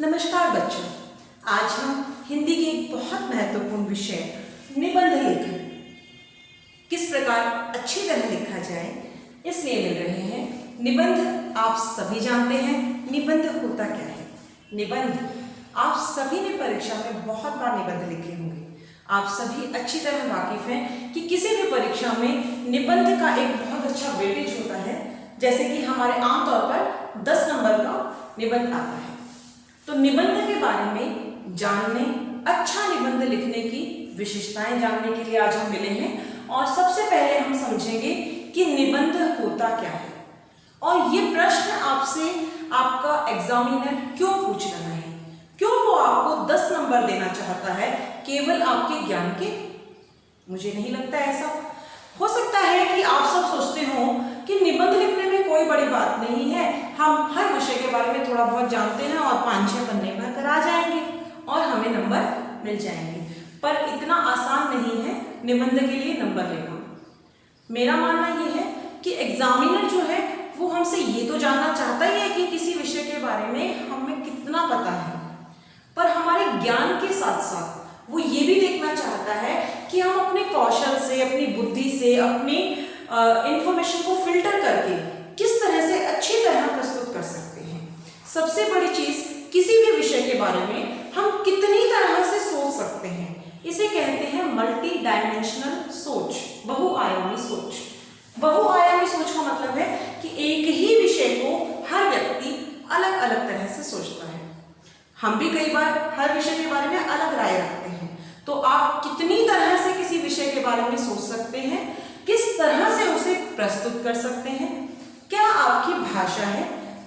नमस्कार बच्चों, आज हम हिंदी के एक बहुत महत्वपूर्ण विषय निबंध लेखन किस प्रकार अच्छी तरह लिखा जाए इसलिए मिल रहे हैं। निबंध आप सभी जानते हैं, निबंध होता क्या है। निबंध आप सभी ने परीक्षा में बहुत बार निबंध लिखे होंगे। आप सभी अच्छी तरह वाकिफ हैं कि किसी भी परीक्षा में निबंध का एक बहुत अच्छा वेटेज होता है। जैसे कि हमारे आमतौर पर 10 नंबर का निबंध आता है। तो निबंध के बारे में जानने, अच्छा निबंध लिखने की विशेषताएं जानने के लिए आज हम मिले हैं। और सबसे पहले हम समझेंगे कि निबंध होता क्या है और ये प्रश्न आपसे आपका एग्जामिनर क्यों पूछ रहा है, क्यों वो आपको 10 नंबर देना चाहता है केवल आपके ज्ञान के। मुझे नहीं लगता ऐसा। हो सकता है कि आप सब सोचते हो कि निबंध लिखने में कोई बड़ी बात नहीं है, हम हर विषय के बारे में थोड़ा बहुत जानते हैं और 5-6 पन्ने में करा जाएंगे और हमें नंबर मिल जाएंगे। पर इतना आसान नहीं है निबंध के लिए नंबर लेना। मेरा मानना यह है कि एग्जामिनर जो है वो हमसे ये तो जानना चाहता ही है कि किसी विषय के बारे में हमें कितना पता है, पर हमारे ज्ञान के साथ साथ वो ये भी देखना चाहता है कि हम अपने कौशल से, अपनी बुद्धि से, अपनी इंफॉर्मेशन को फिल्टर करके किस तरह से अच्छी तरह प्रस्तुत कर सकते हैं। सबसे बड़ी चीज, किसी भी विषय के बारे में हम कितनी तरह से सोच सकते हैं, इसे कहते हैं मल्टी डायमेंशनल सोच, बहुआयामी सोच। बहुआयामी सोच का मतलब है कि एक ही विषय को हर व्यक्ति अलग अलग तरह से सोचता है। हम भी कई बार हर विषय के बारे में अलग राय रखते हैं। तो आप कितनी तरह से किसी विषय के बारे में सोच सकते हैं, किस तरह से उसे प्रस्तुत कर सकते हैं, क्या आपकी भाषा है,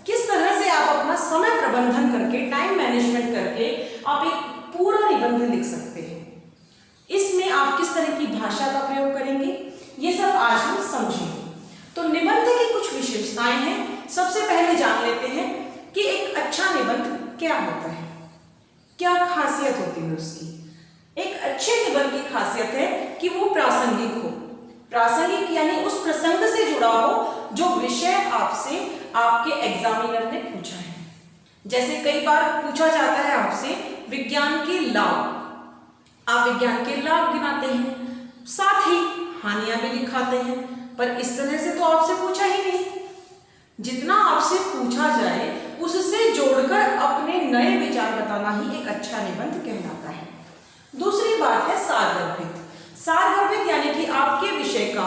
किस तरह से आप अपना समय प्रबंधन करके, टाइम मैनेजमेंट करके आप एक पूरा निबंध लिख सकते हैं। इसमें आप किस तरह की भाषा का प्रयोग करेंगे, ये सब आज हम समझेंगे। तो निबंध की कुछ विशेषताएं हैं। सबसे पहले जान लेते हैं कि एक अच्छा निबंध क्या होता है, क्या खासियत होती है उसकी। एक अच्छे निबंध की खासियत है कि वो प्रासंगिक हो। प्रासंगिक यानी उस प्रसंग से जुड़ा हो जो विषय आपसे आपके एग्जामिनर ने पूछा है। जैसे कई बार पूछा जाता है आपसे विज्ञान के लाभ, आप विज्ञान के लाभ गिनाते हैं, साथ ही हानियां भी लिखाते हैं, पर इस तरह से तो आपसे पूछा ही नहीं। जितना आपसे पूछा जाए उससे जोड़कर अपने नए विचार बताना ही एक अच्छा निबंध कहलाता है। दूसरी बात है सारगर्भित। सारगर्भित यानी कि आपके विषय का,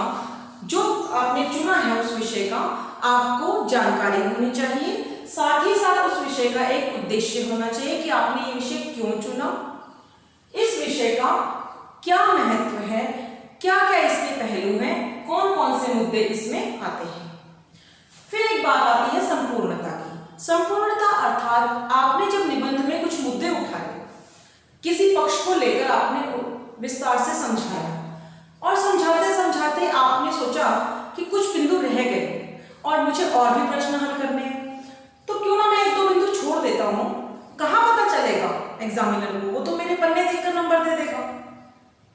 जो आपने चुना है उस विषय का आपको जानकारी होनी चाहिए, साथ ही साथ उस विषय का एक उद्देश्य होना चाहिए कि आपने ये विषय क्यों चुना, इस विषय का क्या महत्व है, क्या क्या इसके पहलू हैं, कौन कौन से मुद्दे इसमें आते हैं। फिर एक बात आती है संपूर्णता की। संपूर्णता अर्थात आपने जब निबंध में कुछ मुद्दे उठाए, किसी पक्ष को लेकर आपने विस्तार से समझाया और समझाते समझाते आपने सोचा कि कुछ बिंदु रह गए और मुझे और भी प्रश्न हल करने हैं, तो क्यों ना मैं 1-2 बिंदु छोड़ देता हूं। कहां पता चलेगा एग्जामिनर को, वो तो मेरे पन्ने देखकर नंबर दे देगा।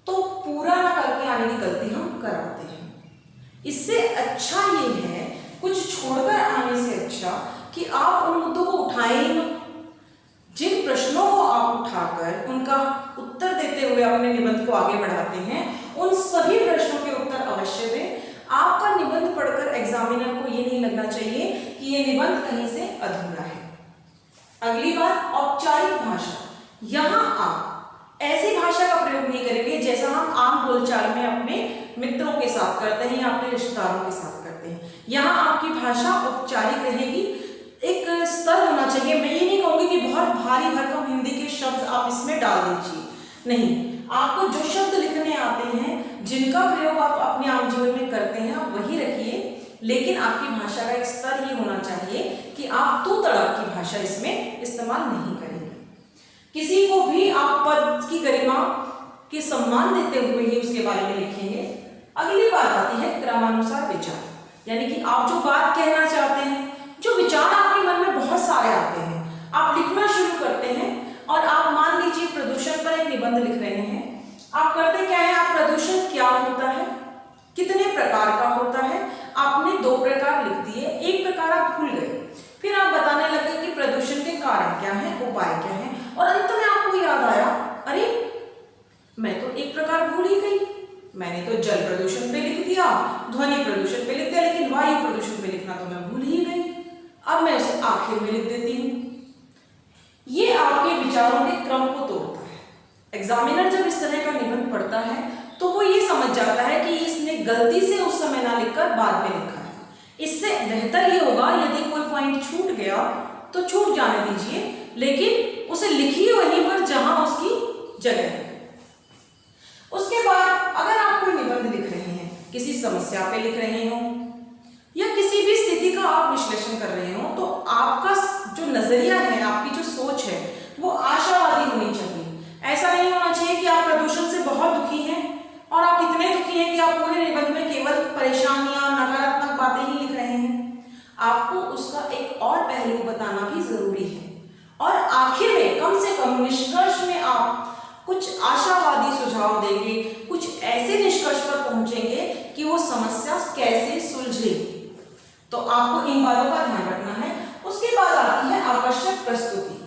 तो पूरा ना करके आने की गलती हम कराते हैं। इससे अच्छा ये है, कुछ छोड़कर आने से अच्छा कि आप उन मुद्दों को उठाएं। जिन प्रश्नों को आप उठाकर उनका उत्तर देते हुए अपने निबंध को आगे बढ़ाते हैं, उन सभी प्रश्नों के उत्तर अवश्य दें। आपका निबंध पढ़कर एग्जामिनर को ये नहीं लगना चाहिए कि ये निबंध कहीं से अधूरा है। अगली बात, औपचारिक भाषा। यहां आप ऐसी भाषा का प्रयोग नहीं करेंगे जैसा हम आम बोलचाल में अपने मित्रों के साथ करते हैं या अपने रिश्तेदारों के साथ करते हैं। यहाँ आपकी भाषा औपचारिक रहेगी, एक स्तर होना चाहिए। मैं ये नहीं कहूँगी कि बहुत भारी भरकम हिंदी के शब्द आप इसमें डाल दीजिए, नहीं। आपको जो शब्द लिखने आते हैं, जिनका प्रयोग आप अपने आम जीवन में करते हैं, आप वही रखिए, लेकिन आपकी भाषा का एक स्तर ये होना चाहिए कि आप तू तड़क की भाषा इसमें इस्तेमाल नहीं करेंगे। किसी को भी आप पद की गरिमा के सम्मान देते हुए ही उसके बारे में लिखेंगे। अगली बात आती है क्रमानुसार विचार, यानी कि आप जो बात कहना चाहते हैं, जो विचार आपके मन में बहुत सारे आते हैं, आप लिखना शुरू करते हैं और आप मान लीजिए प्रदूषण पर एक निबंध लिख रहे हैं। आप करते क्या है, आप प्रदूषण क्या होता है, कितने प्रकार का होता है, आपने 2 प्रकार लिख दिए, एक प्रकार आप भूल गए। फिर आप बताने लगे कि प्रदूषण के कारण क्या क्या है, उपाय क्या है, और अंत में आपको याद आया, अरे मैं तो एक प्रकार भूल ही गई, मैंने तो जल प्रदूषण पे लिख दिया, ध्वनि प्रदूषण पे लिख दिया, लेकिन वायु प्रदूषण पे लिखना तो मैं भूल ही गई। अब मैं उसे आखिर में लिख देती हूँ। ये आपके विचारों के क्रम को तोड़ता है। एग्जामिनर जब इस तरह का निबंध पढ़ता है तो वो ये समझ जाता है कि इसने गलती से उस समय ना लिखकर बाद में लिखा है। इससे बेहतर ये होगा यदि कोई पॉइंट छूट गया तो छूट जाने दीजिए, लेकिन उसे लिखिए वहीं पर जहां उसकी जगह है। उसके बाद अगर आप कोई निबंध लिख रहे हैं, किसी समस्या पे लिख रहे हो या किसी भी स्थिति का आप विश्लेषण कर रहे हो, तो आपका जो नजरिया है, आपकी जो सोच है, वो आशावादी होनी चाहिए। ऐसा नहीं होना चाहिए कि आप प्रदूषण से बहुत दुखी हैं और आप इतने दुखी हैं कि आप पूरे निबंध में केवल परेशानियां, नकारात्मक बातें ही लिख रहे हैं। आपको उसका एक और पहलू बताना भी जरूरी है, और आखिर में कम से कम निष्कर्ष में आप कुछ आशावादी सुझाव देंगे, कुछ ऐसे निष्कर्ष पर पहुंचेंगे कि वो समस्या कैसे सुलझेगी। तो आपको इन बातों का ध्यान रखना है। उसके बाद आती है आवश्यक प्रस्तुति।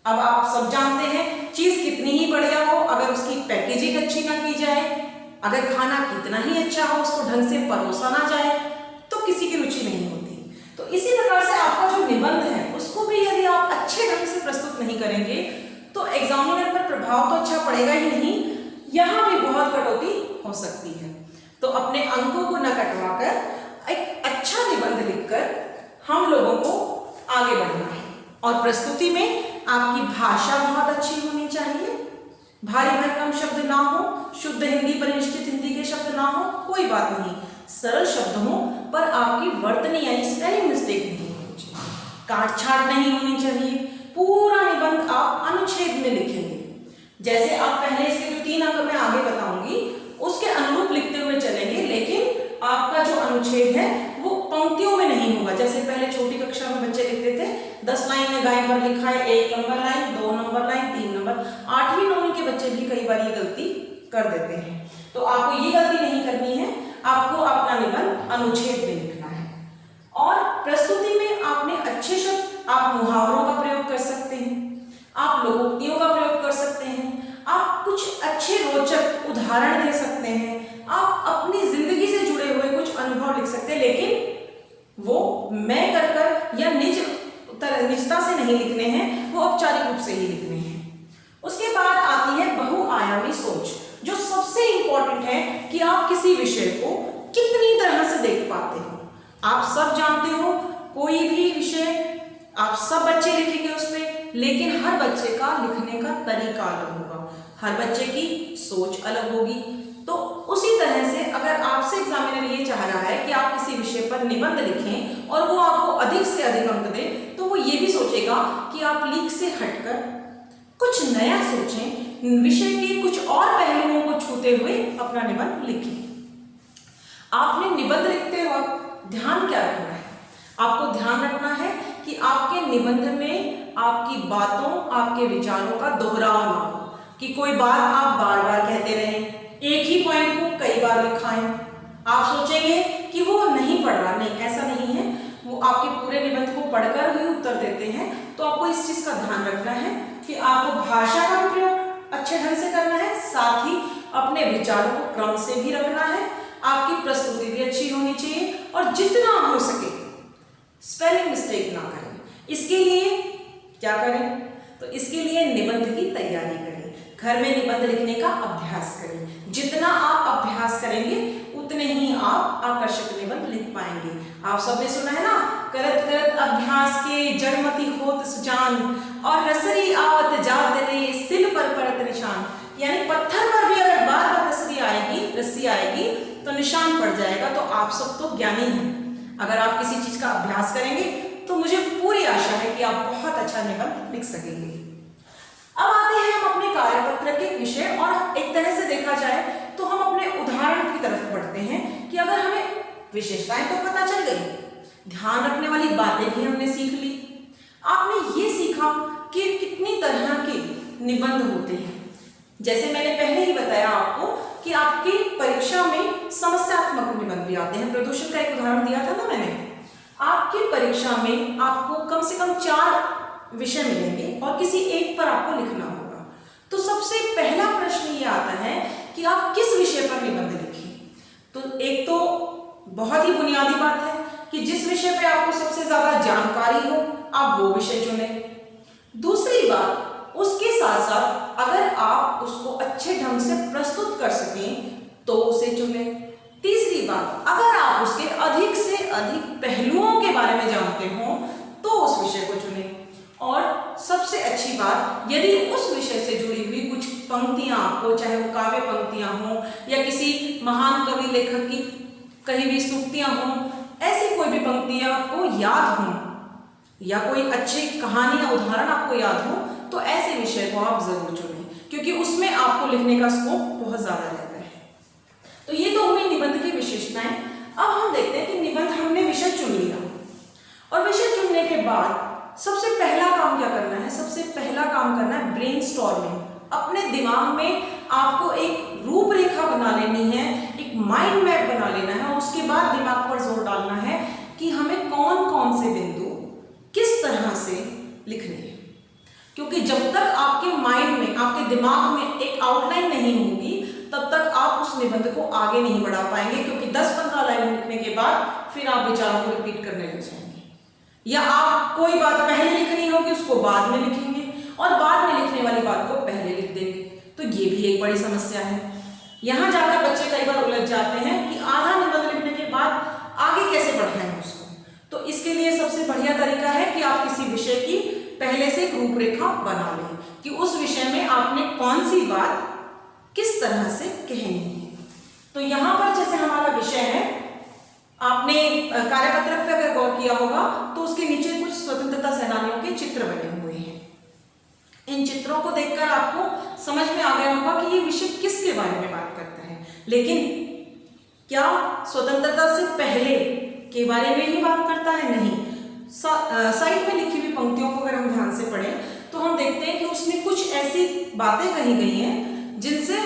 अब आप सब जानते हैं, चीज कितनी ही बढ़िया हो, अगर उसकी पैकेजिंग अच्छी ना की जाए, अगर खाना कितना ही अच्छा हो, उसको ढंग से परोसा ना जाए, तो किसी की रुचि नहीं होती। तो इसी प्रकार से आपका जो निबंध है उसको भी यदि आप अच्छे ढंग से प्रस्तुत नहीं करेंगे तो एग्जामिनर पर प्रभाव तो अच्छा पड़ेगा ही नहीं, यहाँ भी बहुत कटौती हो सकती है। तो अपने अंकों को न कटवाकर एक अच्छा निबंध लिखकर हम लोगों को आगे बढ़ना है। और प्रस्तुति में आपकी भाषा बहुत अच्छी होनी चाहिए, भारी भरकम शब्द ना हो, शुद्ध हिंदी परिनिष्ठित हिंदी के शब्द ना हो, कोई बात नहीं, सरल शब्द हो, पर आपकी वर्तनी यानी स्पेलिंग मिस्टेक नहीं होनी चाहिए, काट छाट नहीं होनी चाहिए। पूरा निबंध आप अनुच्छेद में लिखेंगे। जैसे आप पहले इसके जो 3 अंक मैं आगे बताऊंगी उसके अनुरूप लिखते हुए चलेंगे, लेकिन आपका जो अनुच्छेद है वो पंक्तियों में नहीं होगा। जैसे पहले छोटी कक्षा में बच्चे लिखते थे 10 लाइन में गाय पर लिखा है, 1 number line, 2 number line, 3 number. 8वीं 9वीं के बच्चे भी कई बार ये गलती कर देते हैं, तो आपको ये गलती नहीं करनी है। आपको अपना निबंध अनुच्छेद में लिखना है। और प्रस्तुति में आपने अच्छे शब्द, आप मुहावरों का प्रयोग कर सकते हैं, आप लोकोक्तियों का प्रयोग कर सकते हैं, आप कुछ अच्छे रोचक उदाहरण दे सकते हैं, आप अपनी जिंदगी से जुड़े हुए कुछ अनुभव लिख सकते हैं, लेकिन वो मैं कर या निजता से नहीं लिखने हैं, वो औपचारिक रूप से ही लिखने हैं। उसके बाद आती है बहुआयामी सोच, जो सबसे इंपॉर्टेंट है कि आप किसी विषय को कितनी तरह से देख पाते हो। आप सब जानते हो, कोई भी विषय आप सब बच्चे लिखेंगे उस पर, लेकिन हर बच्चे का लिखने का तरीका अलग होगा, हर बच्चे की सोच अलग होगी। तो उसी तरह से अगर आपसे एग्जामिनर ये चाह रहा है कि आप किसी विषय पर निबंध लिखें और वो आपको अधिक से अधिक अंक दे, तो वो ये भी सोचेगा कि आप लीक से हटकर कुछ नया सोचें, विषय के कुछ और पहलुओं को छूते हुए अपना निबंध लिखें। आपने निबंध लिखते वक्त ध्यान क्या रखना है? आपको ध्यान रखना है कि आपके निबंध में आपकी बातों, आपके विचारों का दोहराव ना हो, कि कोई बात आप बार बार कहते रहें, एक ही पॉइंट को कई बार लिखाएं। आप सोचेंगे कि वो नहीं पढ़ रहा, नहीं, ऐसा नहीं है, वो आपके पूरे निबंध को पढ़कर ही उत्तर देते हैं। तो आपको इस चीज का ध्यान रखना है कि आपको भाषा का प्रयोग अच्छे ढंग से करना है, साथ ही अपने विचारों को क्रम से भी रखना है, आपकी प्रस्तुति भी अच्छी होनी चाहिए, और जितना हो सके स्पेलिंग मिस्टेक ना करें। इसके लिए क्या करें? तो इसके लिए निबंध की तैयारी करें, घर में निबंध लिखने का अभ्यास करें। जितना आप अभ्यास करेंगे उतने ही आप आकर्षक निबंध लिख पाएंगे। आप सबने सुना है ना, करत करत अभ्यास के जड़मति होत सुजान, और रसरी आवत जात रे सिल पर परत निशान। यानी पत्थर पर भी अगर बार बार रस्सी आएगी तो निशान पड़ जाएगा। तो आप सब तो ज्ञानी हैं, अगर आप किसी चीज का अभ्यास करेंगे तो मुझे पूरी आशा है कि आप बहुत अच्छा निबंध लिख सकेंगे। अब आते हैं हम अपने कार्यपत्र के विषय, और एक तरह से देखा जाए तो हम अपने उदाहरण की तरफ बढ़ते हैं कि अगर हमें विशेषताएं तो पता चल गई, ध्यान रखने वाली बातें भी हमने सीख ली, आपने ये सीखा कि कितनी तरह के निबंध होते हैं। जैसे मैंने पहले ही बताया आपको कि आपकी परीक्षा में समस्यात्मक निबंध भी आते हैं। प्रदूषण का एक उदाहरण दिया था ना मैंने। आपकी परीक्षा में आपको कम से कम 4 विषय मिलेंगे और किसी एक पर आपको लिखना होगा। तो सबसे पहला प्रश्न ये आता है कि आप किस विषय पर निबंध लिखें। तो एक तो बहुत ही बुनियादी बात है कि जिस विषय पे आपको सबसे ज्यादा जानकारी हो आप वो विषय चुनें। दूसरी बात, उसके साथ साथ अगर आप उसको अच्छे ढंग से प्रस्तुत कर सकें तो उसे चुनें। तीसरी बात, अगर आप उसके अधिक से अधिक पहलुओं के बारे में जानते हो तो उस विषय को चुनें। और सबसे अच्छी बात, यदि उस विषय से जुड़ी हुई कुछ पंक्तियां आपको, चाहे वो काव्य पंक्तियां हो या किसी महान कवि लेखक की कही हुई सूक्तियां हो, ऐसी कोई भी पंक्तियां आपको याद हो या कोई अच्छी कहानी या उदाहरण आपको याद हो, तो ऐसे विषय को आप जरूर चुनें, क्योंकि उसमें आपको लिखने का स्कोप बहुत ज्यादा रहता है। तो ये तो हुई निबंध की विशेषताएं। अब हम देखते हैं कि निबंध हमने विषय चुन लिया और विषय चुनने के बाद सबसे पहला काम क्या करना है? सबसे पहला काम करना है ब्रेनस्टॉर्मिंग। अपने दिमाग में आपको एक रूपरेखा बना लेनी है, एक माइंड मैप बना लेना है और उसके बाद दिमाग पर जोर डालना है कि हमें कौन कौन से बिंदु किस तरह से लिखने हैं। क्योंकि जब तक आपके माइंड में, आपके दिमाग में एक आउटलाइन नहीं होगी तब तक आप उस निबंध को आगे नहीं बढ़ा पाएंगे, क्योंकि 10-15 लाइन लिखने के बाद फिर आप विचारों को रिपीट करने लग जाएंगे, या आप कोई बात पहले लिखनी होगी उसको बाद में लिखेंगे और बाद में लिखने वाली बात को पहले लिख देंगे। तो ये भी एक बड़ी समस्या है। यहां जाकर बच्चे कई बार उलझ जाते हैं कि आधा निबंध लिखने के बाद आगे कैसे बढ़ाएं उसको। तो इसके लिए सबसे बढ़िया तरीका है कि आप किसी विषय की पहले से एक रूपरेखा बना लें कि उस विषय में आपने कौन सी बात किस तरह से कहनी है। तो यहाँ पर जैसे हमारा विषय है, आपने कार्यपत्रक पे अगर गौर किया होगा तो उसके नीचे कुछ स्वतंत्रता सेनानियों के चित्र बने हुए हैं। इन चित्रों को देखकर आपको समझ में आ गया होगा कि ये विषय किसके बारे में बात करता है। लेकिन क्या स्वतंत्रता से पहले के बारे में ही बात करता है? नहीं। साइड में लिखी हुई पंक्तियों को अगर हम ध्यान से पढ़ें तो हम देखते हैं कि उसमें कुछ ऐसी बातें कही गई हैं जिनसे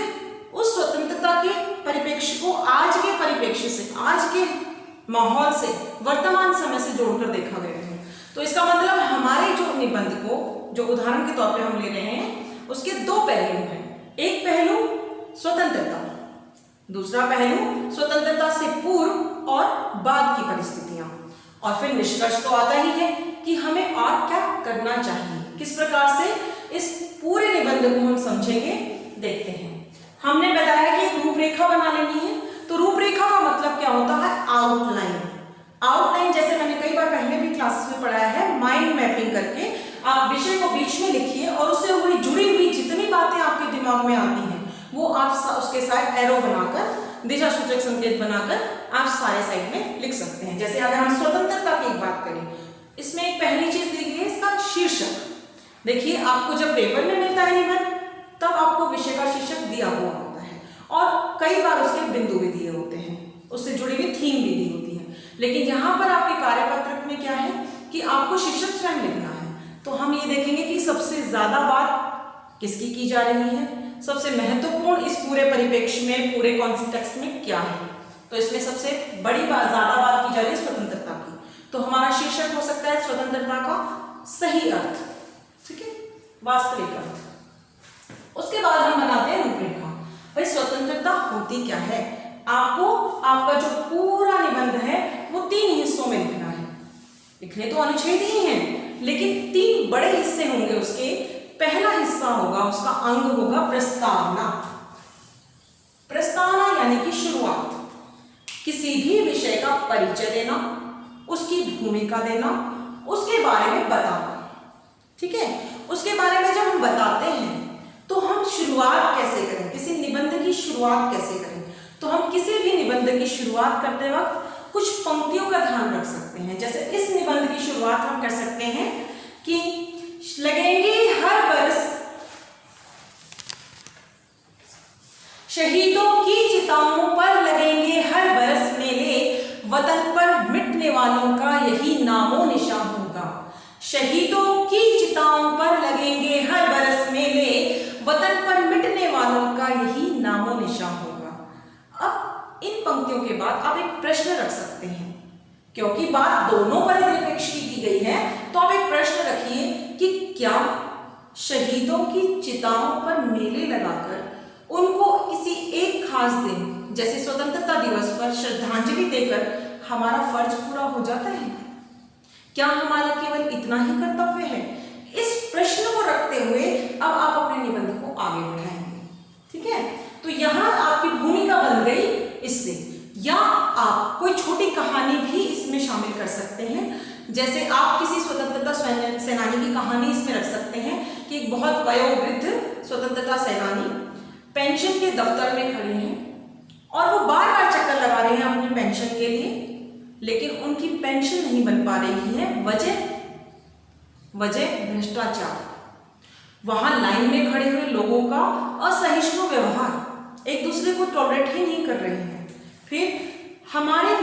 उस स्वतंत्रता के परिप्रेक्ष्य को आज के परिप्रेक्ष्य से, आज के माहौल से, वर्तमान समय से जोड़कर देखा गया है। तो इसका मतलब हमारे जो निबंध को, जो उदाहरण के तौर पे हम ले रहे हैं, उसके दो पहलू हैं। एक पहलू स्वतंत्रता, दूसरा पहलू स्वतंत्रता से पूर्व और बाद की परिस्थितियां। और फिर निष्कर्ष तो आता ही है कि हमें और क्या करना चाहिए, किस प्रकार से इस पूरे निबंध को हम समझेंगे, देखते हैं। हमने बताया कि एक रूपरेखा बना लेनी है। तो रूपरेखा का मतलब क्या होता है? आउटलाइन। आउटलाइन जैसे मैंने कई बार पहले भी क्लासेस में पढ़ाया है, माइंड मैपिंग करके आप विषय को बीच में लिखिए और उससे जुड़ी हुई जितनी बातें आपके दिमाग में आती हैं वो आप उसके साथ एरो बनाकर, दिशा सूचक संकेत बनाकर आप सारे साइड में लिख सकते हैं। जैसे अगर हम स्वतंत्रता की एक बात करें, इसमें एक पहली चीज दी गई है, इसका शीर्षक। देखिए, आपको जब पेपर में मिलता है निबंध तब आपको विषय का शीर्षक दिया हुआ होता है और कई बार उसके बिंदु भी दिए होते हैं, उससे जुड़ी हुई थीम भी दी होती है। लेकिन यहाँ पर आपके कार्यपत्रक में क्या है कि आपको शीर्षक स्वयं लिखना है। तो हम ये देखेंगे कि सबसे ज्यादा बात किसकी की जा रही है, सबसे महत्वपूर्ण इस पूरे परिप्रेक्ष्य में, पूरे कॉन्टेक्स्ट में क्या है। तो इसमें सबसे बड़ी बात, ज्यादा बात की जा रही है स्वतंत्रता की। तो हमारा शीर्षक हो सकता है स्वतंत्रता का सही अर्थ, ठीक है, वास्तविक अर्थ। उसके बाद हम बनाते हैं रूपरेखा। भाई स्वतंत्रता होती क्या है? आपको आपका जो पूरा निबंध है वो 3 हिस्सों में लिखना है। लिखने तो अनुच्छेद ही हैं, लेकिन 3 बड़े हिस्से होंगे उसके। पहला हिस्सा होगा, उसका अंग होगा प्रस्तावना। प्रस्तावना यानी कि शुरुआत, किसी भी विषय का परिचय देना, उसकी भूमिका देना, उसके बारे में बताना, ठीक है। उसके बारे में जब हम बताते हैं तो हम शुरुआत कैसे करें, किसी निबंध की शुरुआत कैसे करें। तो हम किसी भी निबंध की शुरुआत करते वक्त कुछ पंक्तियों का ध्यान रख सकते हैं। जैसे इस निबंध की शुरुआत हम कर सकते हैं कि लगेंगे हर बरस शहीदों की चिताओं पर, लगेंगे हर बरस मेले, वतन पर मिटने वालों का यही नामो निशान होगा। शहीदों की चिताओं पर लगेंगे हर बरस मेले, वतन पर मिटने वालों का यही नामो निशान होगा। अब इन पंक्तियों के बाद आप एक प्रश्न रख सकते हैं, क्योंकि बात दोनों परिप्रेक्ष्य की गई है। तो आप एक प्रश्न रखिए कि क्या शहीदों की चिताओं पर मेले लगाकर उनको किसी एक खास दिन जैसे स्वतंत्रता दिवस पर श्रद्धांजलि देकर हमारा फर्ज पूरा हो जाता है? क्या हमारा केवल इतना ही कर्तव्य है? इस प्रश्न को रखते हुए अब आप अपने निबंध को आगे बढ़ाएंगे। ठीक है, तो यहाँ आपकी भूमिका बन गई इससे, या आप कोई छोटी कहानी भी इसमें शामिल कर सकते हैं। जैसे आप किसी स्वतंत्रता सेनानी की कहानी इसमें रख सकते हैं कि एक बहुत वयोवृद्ध स्वतंत्रता सेनानी पेंशन के दफ्तर में खड़े हैं और वो बार बार चक्कर लगा रहे हैं अपनी पेंशन के लिए, लेकिन उनकी पेंशन नहीं बन पा रही है। वजह भ्रष्टाचार। वहां लाइन में खड़े हुए लोगों का असहिष्णु व्यवहार, एक दूसरे को टॉलरेट ही नहीं कर रहे हैं। फिर हमारे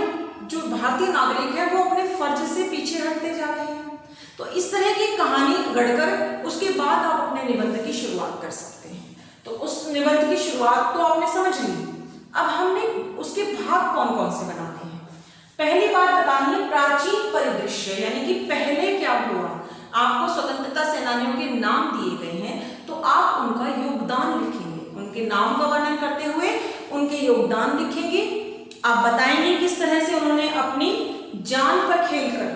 जो भारतीय नागरिक हैं वो अपने फर्ज से पीछे हटते जा रहे हैं। तो इस तरह की कहानी गढ़कर उसके बाद आप अपने निबंध की शुरुआत कर सकते हैं। तो उस निबंध की शुरुआत तो आपने समझ ली। अब हमने उसके भाग कौन कौन से बनाते हैं। पहली बात बतानी है प्राचीन परिदृश्य, यानी कि पहले क्या हुआ। आपको स्वतंत्रता सेनानियों के नाम दिए गए हैं तो आप उनका योगदान लिखेंगे, उनके नाम का वर्णन करते हुए उनके योगदान लिखेंगे। आप बताएंगे किस तरह से उन्होंने अपनी जान पर खेलकर,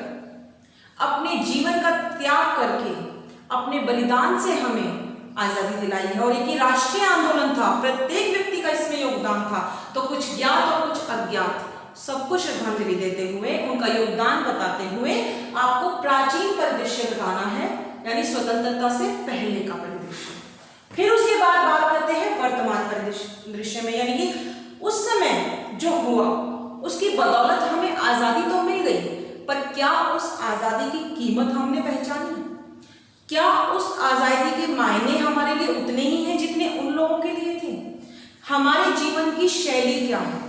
अपने जीवन का त्याग करके, अपने बलिदान से हमें आजादी दिलाई है। और एक राष्ट्रीय आंदोलन था, प्रत्येक व्यक्ति का इसमें योगदान था। तो कुछ ज्ञात और कुछ अज्ञात सबको श्रद्धांजलि देते हुए, उनका योगदान बताते हुए आपको प्राचीन परिदृश्य बताना है, यानी स्वतंत्रता से पहले का परिदृश्य। फिर उसके बाद बात करते हैं वर्तमान परिदृश्य में, यानी कि उस समय जो हुआ उसकी बदौलत हमें आजादी तो मिल गई, पर क्या उस आजादी की कीमत हमने पहचानी? क्या उस आजादी के मायने हमारे लिए उतने ही हैं जितने उन लोगों के लिए थे? हमारे जीवन की शैली क्या है?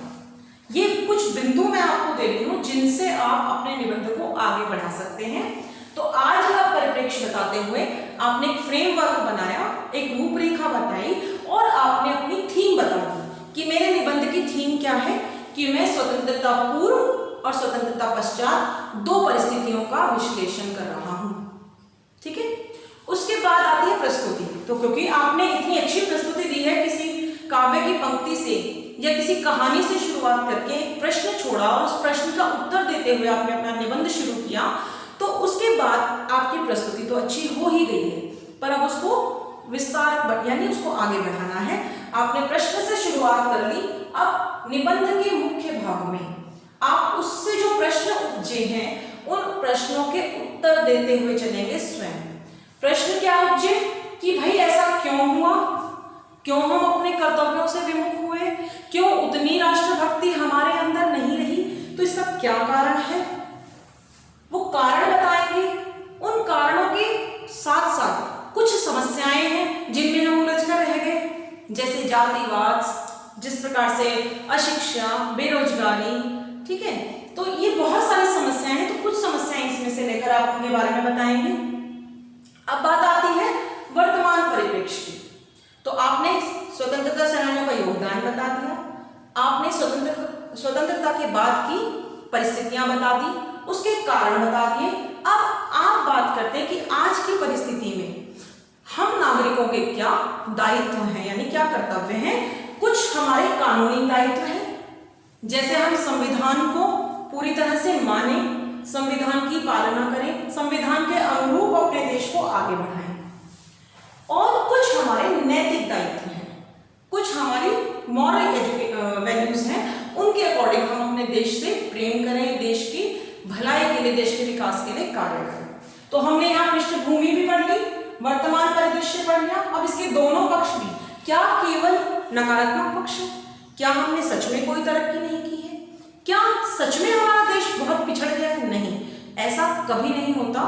ये कुछ बिंदु मैं आपको दे रही हूं जिनसे आप अपने निबंध को आगे बढ़ा सकते हैं। तो आज का परिप्रेक्ष्य बताते हुए आपने एक फ्रेमवर्क बनाया, एक रूपरेखा बताई और आपने अपनी थीम बता दी कि मेरे निबंध की थीम क्या है, कि मैं स्वतंत्रता पूर्व और स्वतंत्रता पश्चात दो परिस्थितियों का विश्लेषण कर रहा हूं। ठीक है, उसके बाद आती है प्रस्तुति। तो क्योंकि आपने इतनी अच्छी प्रस्तुति दी है, किसी काव्य की पंक्ति से या किसी कहानी से शुरुआत करके एक प्रश्न छोड़ा और उस प्रश्न का उत्तर देते हुए आपने अपना निबंध शुरू किया, तो उसके बाद आपकी प्रस्तुति तो अच्छी हो ही गई है, पर अब उसको विस्तार यानी उसको आगे बढ़ाना है। आपने प्रश्न से शुरुआत कर ली, अब निबंध के मुख्य भाग में आप उससे जो प्रश्न उपजे हैं उन प्रश्नों के उत्तर देते हुए चलेंगे स्वयं। प्रश्न क्या उपजे कि भाई ऐसा क्यों हुआ, क्यों हम अपने कर्तव्यों से विमुख हुए, क्यों उतनी राष्ट्रभक्ति हमारे अंदर नहीं रही, तो इसका क्या कारण है, वो कारण बताएंगे। उन कारणों के साथ साथ कुछ समस्याएं हैं जिनमें हम उलझ कर रह गए, जैसे जातिवाद, जिस प्रकार से अशिक्षा, बेरोजगारी। ठीक है, तो ये बहुत सारी समस्याएं हैं, तो कुछ समस्याएं इसमें से लेकर आप उनके बारे में बताएंगे। अब बात आती है वर्तमान परिप्रेक्ष्य की। तो आपने स्वतंत्रता सेनानियों का योगदान बता दिया, आपने स्वतंत्रता के बाद की परिस्थितियां बता दी, उसके कारण बता दिए। अब आप बात करते हैं कि आज की परिस्थिति में हम नागरिकों के क्या दायित्व हैं, यानी क्या कर्तव्य हैं। कुछ हमारे कानूनी दायित्व हैं, जैसे हम संविधान को पूरी तरह से माने, संविधान की पालना करें, संविधान के अनुरूप अपने देश को आगे बढ़ाएं। और कुछ हमारे नैतिक दायित्व हैं, कुछ हमारी मॉरल वैल्यूज हैं, उनके अकॉर्डिंग हम अपने देश से प्रेम करें, देश की भलाई के लिए, देश के विकास के लिए कार्य करें। तो हमने यहाँ पृष्ठभूमि भी पढ़ ली, वर्तमान परिदृश्य पढ़ लिया। अब इसके दोनों पक्ष भी, क्या केवल नकारात्मक पक्ष, क्या हमने सच में कोई तरक्की नहीं की है, क्या सच में हमारा देश बहुत पिछड़ गया है? नहीं, ऐसा कभी नहीं होता।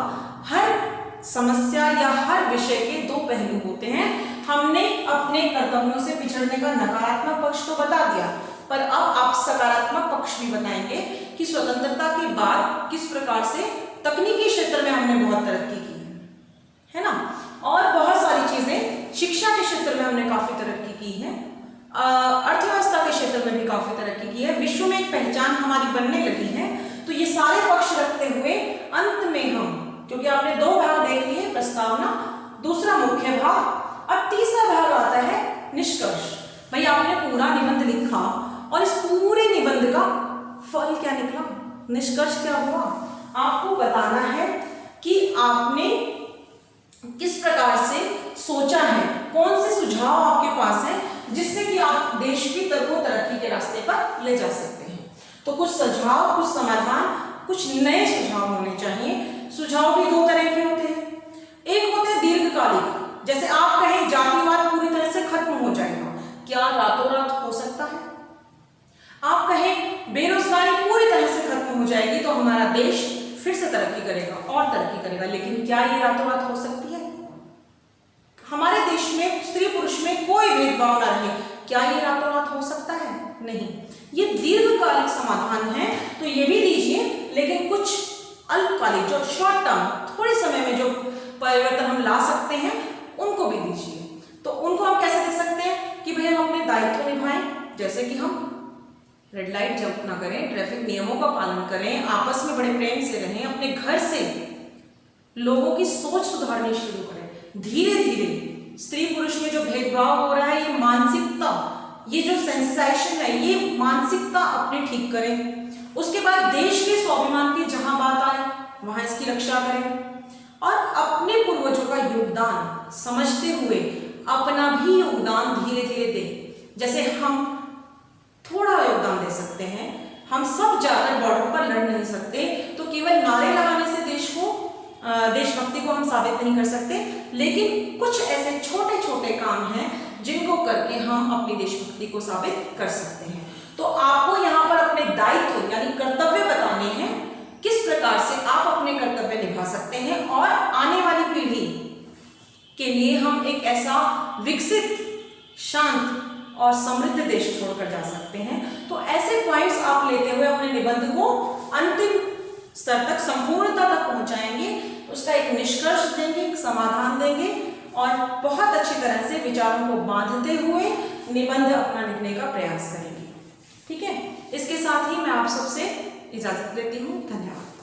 हर समस्या या हर विषय के दो पहलू होते हैं। हमने अपने कर्तव्यों से पिछड़ने का नकारात्मक पक्ष तो बता दिया, पर अब आप सकारात्मक पक्ष भी बताएंगे कि स्वतंत्रता के बाद किस प्रकार से तकनीकी क्षेत्र में हमने बहुत तरक्की की है ना, और बहुत सारी चीजें, शिक्षा के क्षेत्र में हमने काफी तरक्की की है, अर्थव्यवस्था के क्षेत्र में भी काफी तरक्की की है, विश्व में एक पहचान हमारी बनने लगी है। तो ये सारे पक्ष रखते हुए अंत में हम, क्योंकि आपने दो भाग देख लिए, प्रस्तावना दूसरा मुख्य भाग और तीसरा भाग आता है निष्कर्ष। भाई आपने पूरा निबंध लिखा और इस पूरे निबंध का फल क्या निकला, निष्कर्ष क्या हुआ, आपको बताना है कि आपने किस प्रकार से सोचा है, कौन से सुझाव आपके पास है जिससे कि आप देश की तरक्की के रास्ते पर ले जा सकते हैं। तो कुछ सुझाव, कुछ समाधान, कुछ नए सुझाव होने चाहिए। सुझाव भी दो तरह के होते हैं, एक होते हैं दीर्घकालिक, जैसे आप कहें जातिवाद पूरी तरह से खत्म हो जाएगा, क्या रातों रात हो सकता है? आप कहें बेरोजगारी पूरी तरह से खत्म हो जाएगी तो हमारा देश फिर से तरक्की करेगा और तरक्की करेगा, लेकिन क्या ये रातों रात हो सकती है? हमारे देश में स्त्री पुरुष में कोई भेदभाव ना रहे, क्या ये रातों रात हो सकता है? नहीं। ये दीर्घकालिक समाधान है तो ये भी दीजिए, लेकिन कुछ अल्पकालिक जो शॉर्ट टर्म थोड़े समय में जो परिवर्तन हम ला सकते हैं उनको भी दीजिए। तो उनको हम कैसे दे सकते हैं कि भाई हम अपने दायित्व निभाएं, जैसे कि हम रेड लाइट जंप ना करें, ट्रैफिक नियमों का पालन करें, आपस में बड़े प्रेम से रहें, अपने घर से लोगों की सोच सुधारनी शुरू करें। धीरे धीरे स्त्री पुरुष में जो भेदभाव हो रहा है, ये मानसिकता, ये जो सेंसिटाइजेशन है, ये मानसिकता अपने ठीक करें। उसके बाद देश के स्वाभिमान की जहां बात आए वहां इसकी रक्षा करें और अपने पूर्वजों का योगदान समझते हुए अपना भी योगदान धीरे धीरे दें। जैसे हम थोड़ा योगदान दे सकते हैं, हम सब जाकर बॉर्डर पर लड़ नहीं सकते, तो केवल नारे लगाने से देशभक्ति को हम साबित नहीं कर सकते, लेकिन कुछ ऐसे छोटे छोटे काम हैं जिनको करके हम अपनी देशभक्ति को साबित कर सकते हैं। तो आपको यहाँ पर अपने दायित्व यानी कर्तव्य बताने हैं, किस प्रकार से आप अपने कर्तव्य निभा सकते हैं और आने वाली पीढ़ी के लिए हम एक ऐसा विकसित, शांत और समृद्ध देश छोड़कर जा सकते हैं। तो ऐसे पॉइंट्स आप लेते हुए अपने निबंध को अंतिम स्तर तक, संपूर्णता तक पहुंचाएंगे, उसका एक निष्कर्ष देंगे, एक समाधान देंगे और बहुत अच्छी तरह से विचारों को बांधते हुए निबंध अपना लिखने का प्रयास करेंगे। ठीक है, इसके साथ ही मैं आप सबसे इजाजत लेती हूँ। धन्यवाद।